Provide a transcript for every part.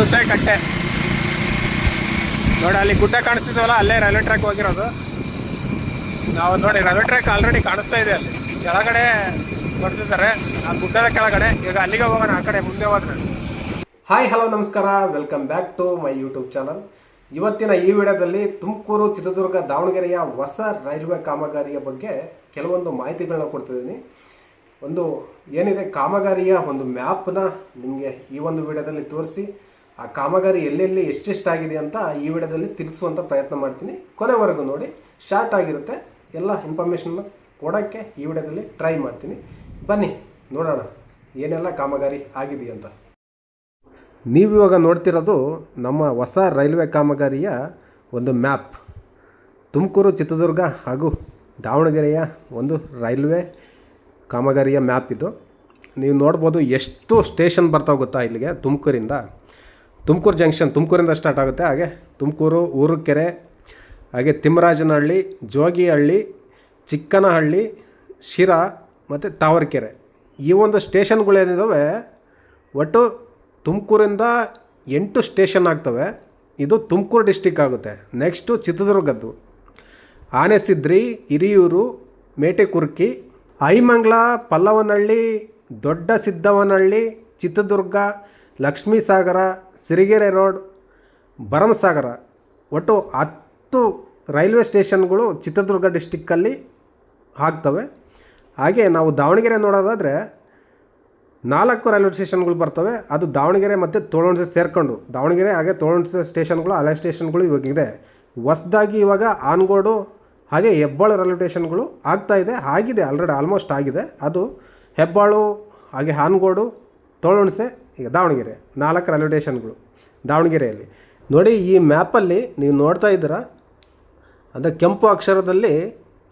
ಹುಣಸೆ ಕಟ್ಟೆ ನೋಡಿ, ಅಲ್ಲಿ ಗುಡ್ಡ ಕಾಣಿಸ್ತಿದ್ವಲ್ಲ, ಅಲ್ಲೇ ರೈಲ್ವೆ ಟ್ರ್ಯಾಕ್ ಹೋಗಿರೋದು ನಾವು. ನೋಡಿ ರೈಲ್ವೆ ಟ್ರ್ಯಾಕ್ ಆಲ್ರೆಡಿ ಕಾಣಿಸ್ತಾ ಇದೆ, ಅಲ್ಲಿ ಕೆಳಗಡೆ ಬರ್ತಿದ್ದಾರೆ, ಆ ಗುಡ್ಡದ ಕೆಳಗಡೆ. ಈಗ ಅಲ್ಲಿಗೆ ಹೋಗೋಣ, ಆ ಕಡೆ ಮುಂದೆ ಹೋದ್ರೆ. ಹಾಯ್ ಹಲೋ ನಮಸ್ಕಾರ, welcome back to my YouTube channel. ಇವತ್ತಿನ ಈ ವಿಡಿಯೋದಲ್ಲಿ ತುಮಕೂರು, ಚಿತ್ರದುರ್ಗ, ದಾವಣಗೆರೆಯ ಹೊಸ ರೈಲ್ವೆ ಕಾಮಗಾರಿಯ ಬಗ್ಗೆ ಕೆಲವೊಂದು ಮಾಹಿತಿಗಳನ್ನ ಕೊಡ್ತಿದ್ದೀನಿ. ಒಂದು ಏನಿದೆ ಕಾಮಗಾರಿಯ ಒಂದು ಮ್ಯಾಪ್ನ ನಿಮಗೆ ಈ ಒಂದು ವಿಡಿಯೋದಲ್ಲಿ ತೋರಿಸಿ, ಆ ಕಾಮಗಾರಿ ಎಲ್ಲೆಲ್ಲಿ ಎಷ್ಟೆಷ್ಟಾಗಿದೆ ಅಂತ ಈ ವಿಡಿಯೋದಲ್ಲಿ ತಿಳಿಸುವಂಥ ಪ್ರಯತ್ನ ಮಾಡ್ತೀನಿ. ಕೊನೆವರೆಗೂ ನೋಡಿ, ಸ್ಟಾರ್ಟ್ ಆಗಿರುತ್ತೆ. ಎಲ್ಲ ಇನ್ಫಾರ್ಮೇಷನ್ನ ಕೊಡೋಕ್ಕೆ ಈ ವಿಡಿಯೋದಲ್ಲಿ ಟ್ರೈ ಮಾಡ್ತೀನಿ. ಬನ್ನಿ ನೋಡೋಣ ಏನೆಲ್ಲ ಕಾಮಗಾರಿ ಆಗಿದೆ ಅಂತ. ನೀವಿವಾಗ ನೋಡ್ತಿರೋದು ನಮ್ಮ ಹೊಸ ರೈಲ್ವೆ ಕಾಮಗಾರಿಯ ಒಂದು ಮ್ಯಾಪ್. ತುಮಕೂರು, ಚಿತ್ರದುರ್ಗ ಹಾಗೂ ದಾವಣಗೆರೆಯ ಒಂದು ರೈಲ್ವೆ ಕಾಮಗಾರಿಯ ಮ್ಯಾಪ್ ಇದು. ನೀವು ನೋಡ್ಬೋದು ಎಷ್ಟು ಸ್ಟೇಷನ್ ಬರ್ತಾವೆ ಗೊತ್ತಾ ಇಲ್ಲಿಗೆ. ತುಮಕೂರು ಜಂಕ್ಷನ್, ತುಮಕೂರಿಂದ ಸ್ಟಾರ್ಟ್ ಆಗುತ್ತೆ. ಹಾಗೆ ತುಮಕೂರು, ಊರುಕೆರೆ, ಹಾಗೆ ತಿಮ್ಮರಾಜನಹಳ್ಳಿ, ಜೋಗಿಹಳ್ಳಿ, ಚಿಕ್ಕನಹಳ್ಳಿ, ಶಿರಾ ಮತ್ತು ತಾವರೆಕೆರೆ, ಈ ಒಂದು ಸ್ಟೇಷನ್ಗಳೇನಿದ್ದಾವೆ ಒಟ್ಟು ತುಮಕೂರಿಂದ 8 ಸ್ಟೇಷನ್ ಆಗ್ತವೆ. ಇದು ತುಮಕೂರು ಡಿಸ್ಟಿಕ್ ಆಗುತ್ತೆ. ನೆಕ್ಸ್ಟು ಚಿತ್ರದುರ್ಗದ್ದು ಆನೆಸಿದ್ರಿ, ಹಿರಿಯೂರು, ಮೇಟೆಕುರ್ಕಿ, ಐಮಂಗ್ಲ, ಪಲ್ಲವನಹಳ್ಳಿ, ದೊಡ್ಡ ಸಿದ್ದವನಹಳ್ಳಿ, ಚಿತ್ರದುರ್ಗ, ಲಕ್ಷ್ಮೀಸಾಗರ, ಸಿರಿಗೆರೆ ರೋಡ್, ಭರಮಸಾಗರ, ಒಟ್ಟು 10 ರೈಲ್ವೆ ಸ್ಟೇಷನ್ಗಳು ಚಿತ್ರದುರ್ಗ ಡಿಸ್ಟಿಕ್ಕಲ್ಲಿ ಆಗ್ತವೆ. ಹಾಗೆ ನಾವು ದಾವಣಗೆರೆ ನೋಡೋದಾದರೆ 4 ರೈಲ್ವೆ ಸ್ಟೇಷನ್ಗಳು ಬರ್ತವೆ. ಅದು ದಾವಣಗೆರೆ ಮತ್ತು ತೋಳಹುಣಸೆ ಸೇರಿಕೊಂಡು, ದಾವಣಗೆರೆ ಹಾಗೆ ತೋಳಹುಣಸೆ ಸ್ಟೇಷನ್ಗಳು, ಹಳೆ ಸ್ಟೇಷನ್ಗಳು ಇವಾಗಿದೆ. ಹೊಸದಾಗಿ ಇವಾಗ ಆನಗೋಡು ಹಾಗೆ ಹೆಬ್ಬಾಳು ರೈಲ್ವೆ ಸ್ಟೇಷನ್ಗಳು ಆಗ್ತಾಯಿದೆ, ಆಗಿದೆ, ಆಲ್ಮೋಸ್ಟ್ ಆಗಿದೆ. ಅದು ಹೆಬ್ಬಾಳು ಹಾಗೆ ಆನಗೋಡು, ತೋಳಹುಣಸೆ, ಈಗ ದಾವಣಗೆರೆ 4 ರೈಲ್ವೆ ಸ್ಟೇಷನ್ಗಳು ದಾವಣಗೆರೆಯಲ್ಲಿ. ನೋಡಿ ಈ ಮ್ಯಾಪಲ್ಲಿ ನೀವು ನೋಡ್ತಾ ಇದ್ದೀರಾ, ಅಂದರೆ ಕೆಂಪು ಅಕ್ಷರದಲ್ಲಿ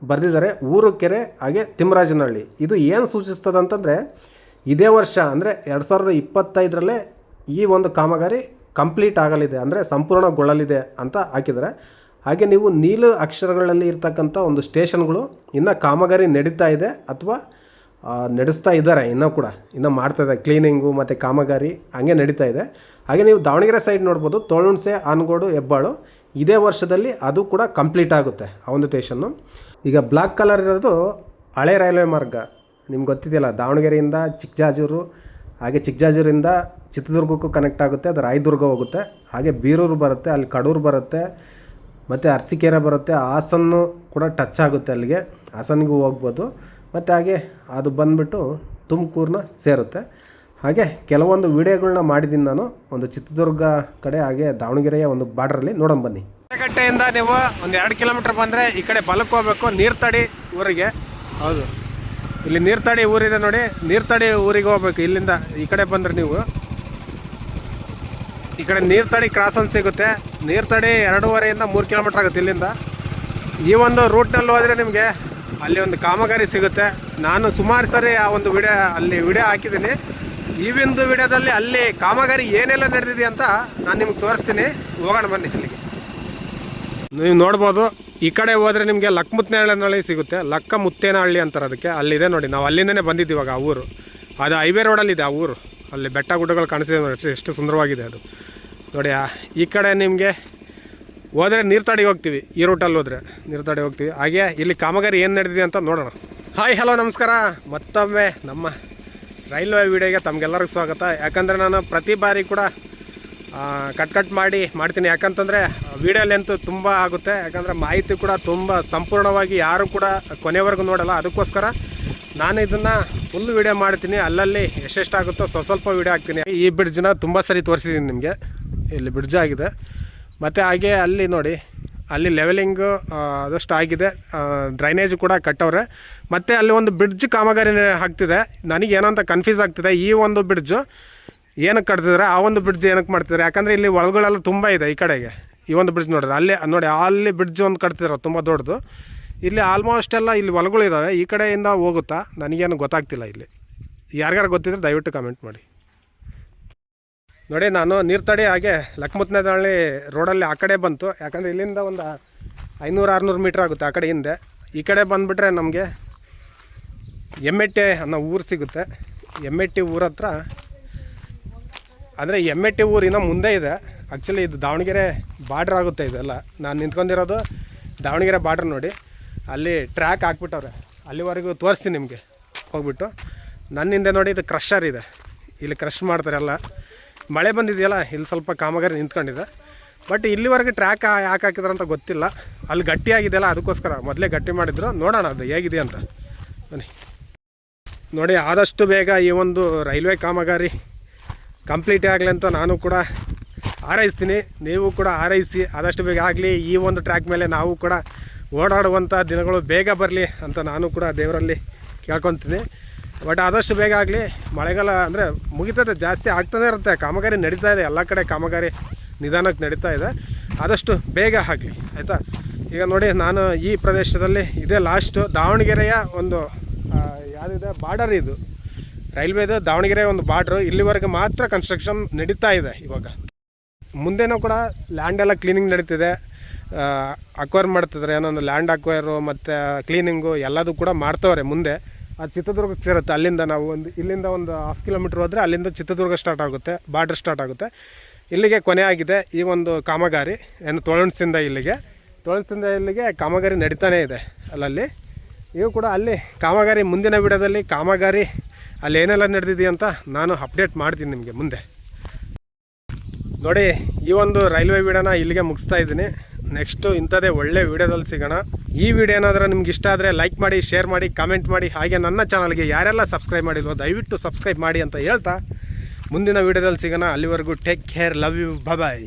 ಬರೆದಿದ್ದಾರೆ ಊರುಕೆರೆ ಹಾಗೆ ತಿಮ್ಮರಾಜನಹಳ್ಳಿ. ಇದು ಏನು ಸೂಚಿಸ್ತದೆ ಅಂತಂದರೆ ಇದೇ ವರ್ಷ ಅಂದರೆ 2025ರಲ್ಲೇ ಈ ಒಂದು ಕಾಮಗಾರಿ ಕಂಪ್ಲೀಟ್ ಆಗಲಿದೆ, ಅಂದರೆ ಸಂಪೂರ್ಣಗೊಳ್ಳಲಿದೆ ಅಂತ ಹಾಕಿದ್ದಾರೆ. ಹಾಗೆ ನೀವು ನೀಲು ಅಕ್ಷರಗಳಲ್ಲಿ ಇರ್ತಕ್ಕಂಥ ಒಂದು ಸ್ಟೇಷನ್ಗಳು ಇನ್ನು ಕಾಮಗಾರಿ ನಡೀತಾ ಇದೆ ಅಥವಾ ನಡೆಸ್ತಾ ಇದ್ದಾರೆ, ಇನ್ನೂ ಮಾಡ್ತಾಯಿದೆ ಕ್ಲೀನಿಂಗು ಮತ್ತು ಕಾಮಗಾರಿ ಹಂಗೆ ನಡೀತಾ ಇದೆ. ಹಾಗೆ ನೀವು ದಾವಣಗೆರೆ ಸೈಡ್ ನೋಡ್ಬೋದು, ತೋಳಹುಣಸೆ, ಆನಗೋಡು, ಹೆಬ್ಬಾಳು ಇದೇ ವರ್ಷದಲ್ಲಿ ಅದು ಕೂಡ ಕಂಪ್ಲೀಟ್ ಆಗುತ್ತೆ ಆ ಒಂದು ಸ್ಟೇಷನ್ನು. ಈಗ ಬ್ಲ್ಯಾಕ್ ಕಲರ್ ಇರೋದು ಹಳೆ ರೈಲ್ವೆ ಮಾರ್ಗ, ನಿಮ್ಗೆ ಗೊತ್ತಿದೆಯಲ್ಲ, ದಾವಣಗೆರೆಯಿಂದ ಚಿಕ್ಕಜಾಜೂರು, ಹಾಗೆ ಚಿಕ್ಕಜಾಜೂರಿಂದ ಚಿತ್ರದುರ್ಗಕ್ಕೂ ಕನೆಕ್ಟ್ ಆಗುತ್ತೆ, ಅದು ರಾಯದುರ್ಗ ಹೋಗುತ್ತೆ. ಹಾಗೆ ಬೀರೂರು ಬರುತ್ತೆ, ಅಲ್ಲಿ ಕಡೂರು ಬರುತ್ತೆ, ಮತ್ತು ಅರಸೀಕೆರೆ ಬರುತ್ತೆ, ಹಾಸನ್ನು ಕೂಡ ಟಚ್ ಆಗುತ್ತೆ, ಅಲ್ಲಿಗೆ ಹಾಸನಿಗೂ ಹೋಗ್ಬೋದು. ಮತ್ತು ಹಾಗೆ ಅದು ಬಂದುಬಿಟ್ಟು ತುಮಕೂರನ್ನ ಸೇರುತ್ತೆ. ಹಾಗೆ ಕೆಲವೊಂದು ವಿಡಿಯೋಗಳನ್ನ ಮಾಡಿದ್ದೀನಿ ನಾನು, ಒಂದು ಚಿತ್ರದುರ್ಗ ಕಡೆ ಹಾಗೆ ದಾವಣಗೆರೆಯ ಒಂದು ಬಾರ್ಡ್ರಲ್ಲಿ. ನೋಡೋಣ ಬನ್ನಿ. ಕಟ್ಟೆಯಿಂದ ನೀವು ಒಂದು 2 ಕಿಲೋಮೀಟ್ರ್ ಬಂದರೆ ಈ ಕಡೆ ಬಲಕ್ಕೆ ಹೋಗ್ಬೇಕು, ನೀರ್ತಡಿ ಊರಿಗೆ. ಹೌದು, ಇಲ್ಲಿ ನೀರ್ತಡಿ ಊರಿದೆ ನೋಡಿ, ನೀರ್ತಡಿ ಊರಿಗೆ ಹೋಗ್ಬೇಕು. ಇಲ್ಲಿಂದ ಈ ಕಡೆ ಬಂದರೆ ನೀವು ಈ ಕಡೆ ನೀರ್ತಡಿ ಕ್ರಾಸ್ ಅಂತ ಸಿಗುತ್ತೆ. ನೀರ್ತಡಿ 2.5 3 ಕಿಲೋಮೀಟ್ರ್ ಆಗುತ್ತೆ ಇಲ್ಲಿಂದ. ಈ ಒಂದು ರೂಟ್ನಲ್ಲಿ ಹೋದರೆ ನಿಮಗೆ ಅಲ್ಲಿ ಒಂದು ಕಾಮಗಾರಿ ಸಿಗುತ್ತೆ. ನಾನು ಸುಮಾರು ಸರಿ ಆ ಒಂದು ವಿಡಿಯೋ ಹಾಕಿದ್ದೀನಿ. ಈ ಒಂದು ವಿಡಿಯೋದಲ್ಲಿ ಅಲ್ಲಿ ಕಾಮಗಾರಿ ಏನೆಲ್ಲ ನಡೆದಿದೆ ಅಂತ ನಾನು ನಿಮ್ಗೆ ತೋರಿಸ್ತೀನಿ. ಹೋಗೋಣ ಬನ್ನಿ ಅಲ್ಲಿಗೆ. ನೀವು ನೋಡ್ಬೋದು, ಈ ಕಡೆ ಹೋದರೆ ನಿಮಗೆ ಲಕ್ಕಮುತ್ತೇನಹಳ್ಳಿ ಸಿಗುತ್ತೆ. ಲಕ್ಕಮುತ್ತೇನಹಳ್ಳಿ ಅಂತಾರೆ ಅದಕ್ಕೆ. ಅಲ್ಲಿದೆ ನೋಡಿ, ನಾವು ಅಲ್ಲಿಂದನೇ ಬಂದಿದ್ದೀವಿ ಇವಾಗ. ಆ ಊರು ಅದು ಹೈವೇ ರೋಡಲ್ಲಿದೆ. ಆ ಊರು ಅಲ್ಲಿ ಬೆಟ್ಟ ಗುಡ್ಡಗಳು ಕಾಣಿಸಿದೆ ನೋಡಿ, ಎಷ್ಟು ಸುಂದರವಾಗಿದೆ ಅದು ನೋಡಿ. ಈ ಕಡೆ ನಿಮಗೆ ಹೋದರೆ ನೀರ್ತಡಿಗೆ ಹೋಗ್ತೀವಿ, ಈ ರೂಟಲ್ಲಿ ಹೋದರೆ ನೀರ್ತಡಿ ಹೋಗ್ತೀವಿ. ಹಾಗೆ ಇಲ್ಲಿ ಕಾಮಗಾರಿ ಏನು ನಡೆದಿದೆ ಅಂತ ನೋಡೋಣ. ಹಾಯ್ ಹಲೋ ನಮಸ್ಕಾರ, ಮತ್ತೊಮ್ಮೆ ನಮ್ಮ ರೈಲ್ವೆ ವಿಡಿಯೋಗೆ ತಮಗೆಲ್ಲರಿಗೂ ಸ್ವಾಗತ. ಯಾಕಂದರೆ ನಾನು ಪ್ರತಿ ಬಾರಿ ಕೂಡ ಕಟ್ ಮಾಡ್ತೀನಿ. ಯಾಕಂತಂದರೆ ವಿಡಿಯೋ ಲೆಂತ್ ತುಂಬ ಆಗುತ್ತೆ. ಯಾಕಂದರೆ ಮಾಹಿತಿ ಕೂಡ ತುಂಬ ಸಂಪೂರ್ಣವಾಗಿ ಯಾರು ಕೂಡ ಕೊನೆವರೆಗೂ ನೋಡಲ್ಲ. ಅದಕ್ಕೋಸ್ಕರ ನಾನು ಇದನ್ನು ಫುಲ್ ವಿಡಿಯೋ ಮಾಡ್ತೀನಿ. ಅಲ್ಲಲ್ಲಿ ಎಷ್ಟೆಷ್ಟಾಗುತ್ತೋ ಸ್ವಲ್ಪ ವಿಡಿಯೋ ಹಾಕ್ತೀನಿ. ಈ ಬ್ರಿಡ್ಜನ್ನ ತುಂಬ ಸರಿ ತೋರಿಸಿದ್ದೀನಿ ನಿಮಗೆ. ಇಲ್ಲಿ ಬ್ರಿಡ್ಜ್ ಆಗಿದೆ, ಮತ್ತು ಹಾಗೆ ಅಲ್ಲಿ ನೋಡಿ, ಅಲ್ಲಿ ಲೆವೆಲಿಂಗು ಅದಷ್ಟು ಆಗಿದೆ, ಡ್ರೈನೇಜ್ ಕೂಡ ಕಟ್ಟವ್ರೆ. ಮತ್ತು ಅಲ್ಲಿ ಒಂದು ಬ್ರಿಡ್ಜ್ ಕಾಮಗಾರಿ ಆಗ್ತಿದೆ. ನನಗೇನಂತ ಕನ್ಫ್ಯೂಸ್ ಆಗ್ತಿದೆ, ಈ ಒಂದು ಬ್ರಿಡ್ಜು ಏನಕ್ಕೆ ಕಟ್ತಿದ್ದಾರೆ, ಆ ಒಂದು ಬ್ರಿಡ್ಜ್ ಏನಕ್ಕೆ ಮಾಡ್ತಿದ್ದಾರೆ. ಯಾಕಂದರೆ ಇಲ್ಲಿ ಒಳಗಳೆಲ್ಲ ತುಂಬ ಇದೆ. ಈ ಕಡೆಗೆ ಈ ಒಂದು ಬ್ರಿಡ್ಜ್ ನೋಡಿದ್ರೆ ಅಲ್ಲಿ ಬ್ರಿಡ್ಜ್ ಒಂದು ಕಟ್ತಿದ್ದಾರೆ ತುಂಬ ದೊಡ್ಡದು. ಇಲ್ಲಿ ಆಲ್ಮೋಸ್ಟ್ ಎಲ್ಲ ಇಲ್ಲಿ ಹೊಲಗಳಿದ್ದಾವೆ. ಈ ಕಡೆಯಿಂದ ಹೋಗುತ್ತಾ ನನಗೇನು ಗೊತ್ತಾಗ್ತಿಲ್ಲ. ಇಲ್ಲಿ ಯಾರಿಗಾರು ಗೊತ್ತಿದ್ರೆ ದಯವಿಟ್ಟು ಕಮೆಂಟ್ ಮಾಡಿ. ನೋಡಿ, ನಾನು ನೀರ್ತಡಿ ಹಾಗೆ ಲಕ್ಕಮುತ್ತೇನಹಳ್ಳಿ ರೋಡಲ್ಲಿ ಆ ಕಡೆ ಬಂತು. ಯಾಕಂದರೆ ಇಲ್ಲಿಂದ ಒಂದು 500-600 ಮೀಟ್ರ್ ಆಗುತ್ತೆ ಆ ಕಡೆ ಹಿಂದೆ. ಈ ಕಡೆ ಬಂದುಬಿಟ್ರೆ ನಮಗೆ ಎಮ್ಮೆಟ್ಟೆ ಅನ್ನೋ ಊರು ಸಿಗುತ್ತೆ. ಎಮ್ಮೆಟ್ಟಿ ಊರ ಹತ್ರ ಅಂದರೆ ಎಮ್ಮೆಟ್ಟಿ ಊರಿನ ಮುಂದೆ ಇದೆ. ಆ್ಯಕ್ಚುಲಿ ಇದು ದಾವಣಗೆರೆ ಬಾರ್ಡ್ರ್ ಆಗುತ್ತೆ ಇದೆಲ್ಲ. ನಾನು ನಿಂತ್ಕೊಂಡಿರೋದು ದಾವಣಗೆರೆ ಬಾರ್ಡ್ರ್ ನೋಡಿ, ಅಲ್ಲಿ ಟ್ರ್ಯಾಕ್ ಹಾಕ್ಬಿಟ್ಟವ್ರೆ. ಅಲ್ಲಿವರೆಗೂ ತೋರಿಸ್ತೀನಿ ನಿಮಗೆ ಹೋಗ್ಬಿಟ್ಟು. ನನ್ನ ಹಿಂದೆ ನೋಡಿ ಇದು ಕ್ರಷರ್ ಇದೆ, ಇಲ್ಲಿ ಕ್ರಷ್ ಮಾಡ್ತಾರೆ ಎಲ್ಲ. ಮಳೆ ಬಂದಿದೆಯಲ್ಲ, ಇಲ್ಲಿ ಸ್ವಲ್ಪ ಕಾಮಗಾರಿ ನಿಂತ್ಕೊಂಡಿದೆ. ಬಟ್ ಇಲ್ಲಿವರೆಗೆ ಟ್ರ್ಯಾಕ್ ಯಾಕೆ ಹಾಕಿದ್ರು ಅಂತ ಗೊತ್ತಿಲ್ಲ. ಅಲ್ಲಿ ಗಟ್ಟಿಯಾಗಿದೆಯಲ್ಲ, ಅದಕ್ಕೋಸ್ಕರ ಮೊದಲೇ ಗಟ್ಟಿ ಮಾಡಿದ್ರು. ನೋಡೋಣ ಅದು ಹೇಗಿದೆ ಅಂತ ಬನ್ನಿ. ನೋಡಿ, ಆದಷ್ಟು ಬೇಗ ಈ ಒಂದು ರೈಲ್ವೆ ಕಾಮಗಾರಿ ಕಂಪ್ಲೀಟ್ ಆಗಲಿ ಅಂತ ನಾನು ಕೂಡ ಹಾರೈಸ್ತೀನಿ. ನೀವು ಕೂಡ ಹಾರೈಸಿ, ಆದಷ್ಟು ಬೇಗ ಆಗಲಿ. ಈ ಒಂದು ಟ್ರ್ಯಾಕ್ ಮೇಲೆ ನಾವು ಕೂಡ ಓಡಾಡುವಂಥ ದಿನಗಳು ಬೇಗ ಬರಲಿ ಅಂತ ನಾನು ಕೂಡ ದೇವರಲ್ಲಿ ಕೇಳ್ಕೊತೀನಿ. ಬಟ್ ಆದಷ್ಟು ಬೇಗ ಆಗಲಿ. ಮಳೆಗಾಲ ಅಂದರೆ ಮುಗಿತದೆ, ಜಾಸ್ತಿ ಆಗ್ತಾನೆ ಇರುತ್ತೆ. ಕಾಮಗಾರಿ ನಡೀತಾ ಇದೆ, ಎಲ್ಲ ಕಡೆ ಕಾಮಗಾರಿ ನಿಧಾನಕ್ಕೆ ನಡೀತಾ ಇದೆ. ಆದಷ್ಟು ಬೇಗ ಆಗಲಿ, ಆಯಿತಾ. ಈಗ ನೋಡಿ, ನಾನು ಈ ಪ್ರದೇಶದಲ್ಲಿ ಇದೇ ಲಾಸ್ಟು ದಾವಣಗೆರೆಯ ಒಂದು ಯಾವುದಿದೆ ಬಾರ್ಡರ್, ಇದು ರೈಲ್ವೇದು ದಾವಣಗೆರೆ ಒಂದು ಬಾರ್ಡ್ರು. ಇಲ್ಲಿವರೆಗೆ ಮಾತ್ರ ಕನ್ಸ್ಟ್ರಕ್ಷನ್ ನಡೀತಾ ಇದೆ. ಇವಾಗ ಮುಂದೆನೂ ಕೂಡ ಲ್ಯಾಂಡ್ ಎಲ್ಲ ಕ್ಲೀನಿಂಗ್ ನಡೀತಿದೆ, ಅಕ್ವೈರ್ ಮಾಡ್ತಿದ್ದಾರೆ. ಏನೊಂದು ಲ್ಯಾಂಡ್ ಅಕ್ವೈರು ಮತ್ತು ಕ್ಲೀನಿಂಗು ಎಲ್ಲದೂ ಕೂಡ ಮಾಡ್ತವ್ರೆ. ಮುಂದೆ ಅದು ಚಿತ್ರದುರ್ಗಕ್ಕೆ ಸೇರುತ್ತೆ. ಅಲ್ಲಿಂದ ನಾವು ಇಲ್ಲಿಂದ ಒಂದು 1/2 ಕಿಲೋಮೀಟ್ರ್ ಹೋದರೆ ಅಲ್ಲಿಂದ ಚಿತ್ರದುರ್ಗ ಸ್ಟಾರ್ಟ್ ಆಗುತ್ತೆ, ಬಾರ್ಡ್ರ್ ಸ್ಟಾರ್ಟ್ ಆಗುತ್ತೆ. ಇಲ್ಲಿಗೆ ಕೊನೆ ಆಗಿದೆ ಈ ಒಂದು ಕಾಮಗಾರಿ. ಏನು ತೊಳಣ್ಸಿಂದ ಇಲ್ಲಿಗೆ ಕಾಮಗಾರಿ ನಡೀತಾನೇ ಇದೆ ಅಲ್ಲಲ್ಲಿ. ಇವು ಕೂಡ ಅಲ್ಲಿ ಕಾಮಗಾರಿ ಮುಂದಿನ ವಿಡಿಯೋದಲ್ಲಿ ಕಾಮಗಾರಿ ಅಲ್ಲಿ ಏನೆಲ್ಲ ನಡೆದಿದೆ ಅಂತ ನಾನು ಅಪ್ಡೇಟ್ ಮಾಡ್ತೀನಿ ನಿಮಗೆ ಮುಂದೆ. ನೋಡಿ, ಈ ಒಂದು ರೈಲ್ವೆ ವಿಡಿಯೋನ ಇಲ್ಲಿಗೆ ಮುಗಿಸ್ತಾ ಇದ್ದೀನಿ. ನೆಕ್ಸ್ಟು ಇಂಥದ್ದೇ ಒಳ್ಳೆ ವಿಡಿಯೋದಲ್ಲಿ ಸಿಗೋಣ. ಈ ವಿಡಿಯೋ ಏನಾದರೂ ನಿಮ್ಗೆ ಇಷ್ಟ ಆದರೆ ಲೈಕ್ ಮಾಡಿ, ಶೇರ್ ಮಾಡಿ, ಕಾಮೆಂಟ್ ಮಾಡಿ. ಹಾಗೆ ನನ್ನ ಚಾನಲ್ಗೆ ಯಾರೆಲ್ಲ ಸಬ್ಸ್ಕ್ರೈಬ್ ಮಾಡಿಲ್ವೋ ದಯವಿಟ್ಟು ಸಬ್ಸ್ಕ್ರೈಬ್ ಮಾಡಿ ಅಂತ ಹೇಳ್ತಾ ಮುಂದಿನ ವಿಡಿಯೋದಲ್ಲಿ ಸಿಗೋಣ. ಅಲ್ಲಿವರೆಗೂ take care, love you, bye.